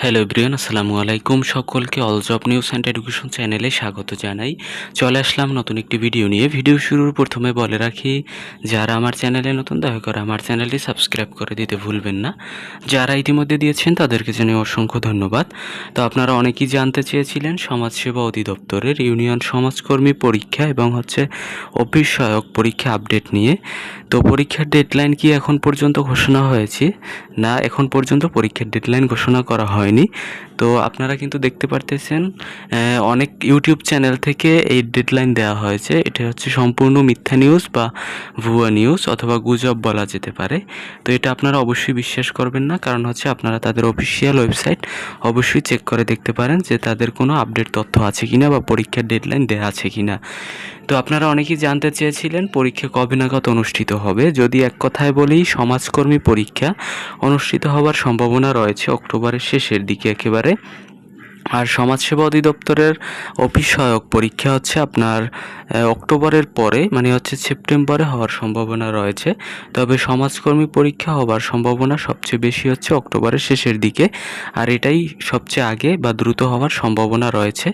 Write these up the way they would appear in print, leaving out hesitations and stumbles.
Hello everyone, আসসালামু আলাইকুম। সকলকে all job news and education চ্যানেলে স্বাগত জানাই। চলে আসলাম নতুন একটি ভিডিও নিয়ে। ভিডিও শুরুর প্রথমে বলে রাখি, যারা আমার চ্যানেলে নতুন দয়া করে আমার চ্যানেলটি সাবস্ক্রাইব করে দিতে ভুলবেন না। যারা ইতিমধ্যে দিয়েছেন তাদেরকে জানাই অসংখ্য ধন্যবাদ। তো আপনারা অনেকেই জানতে চেয়েছিলেন সমাজসেবা অধিদপ্তরের ইউনিয়ন সমাজকর্মী পরীক্ষা এবং অফিস সহায়ক পরীক্ষা আপডেট নিয়ে। তো পরীক্ষার ডেডলাইন কি এখন পর্যন্ত ঘোষণা হয়েছে? না, এখন পর্যন্ত পরীক্ষার ডেডলাইন ঘোষণা করা হয়নি। তো আপনারা কিন্তু দেখতে পারতেছেন অনেক ইউটিউব চ্যানেল থেকে এই ডেডলাইন দেওয়া হয়েছে। এটা হচ্ছে সম্পূর্ণ মিথ্যা নিউজ বা ভুয়া নিউজ অথবা গুজব বলা যেতে পারে। তো এটা আপনারা অবশ্যই বিশ্বাস করবেন না, কারণ হচ্ছে আপনারা তাদের অফিসিয়াল ওয়েবসাইট অবশ্যই চেক করে দেখতে পারেন যে তাদের কোনো আপডেট তথ্য আছে কিনা বা পরীক্ষার ডেডলাইন দেওয়া আছে কিনা। তো আপনারা অনেকেই জানতে চেয়েছিলেন পরীক্ষা কবে নাগাদ অনুষ্ঠিত হবে। যদি এক কথায় বলি, সমাজকর্মী পরীক্ষা অনুষ্ঠিত হওয়ার সম্ভাবনা রয়েছে অক্টোবরের শেষের দিকে একেবারে। আর সমাজসেবা অধিদপ্তরের অফিস সহায়ক পরীক্ষা হচ্ছে আপনার অক্টোবরের পরে, মানে হচ্ছে সেপ্টেম্বরে হওয়ার সম্ভাবনা রয়েছে। তবে সমাজকর্মী পরীক্ষা হওয়ার সম্ভাবনা সবচেয়ে বেশি হচ্ছে অক্টোবরের শেষের দিকে, আর এটাই সবচেয়ে আগে বা দ্রুত হওয়ার সম্ভাবনা রয়েছে।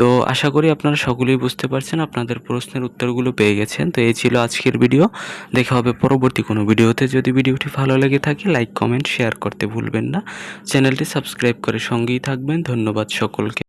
তো আশা করি আপনারা সকলেই বুঝতে পারছেন, আপনাদের প্রশ্নের উত্তরগুলো পেয়ে গেছেন। তো এই ছিল আজকের ভিডিও। দেখা হবে পরবর্তী কোনো ভিডিওতে। যদি ভিডিওটি ভালো লেগে থাকে লাইক, কমেন্ট, শেয়ার করতে ভুলবেন না। চ্যানেলটি সাবস্ক্রাইব করে সঙ্গেই থাকবেন। ধন্যবাদ সকলকে।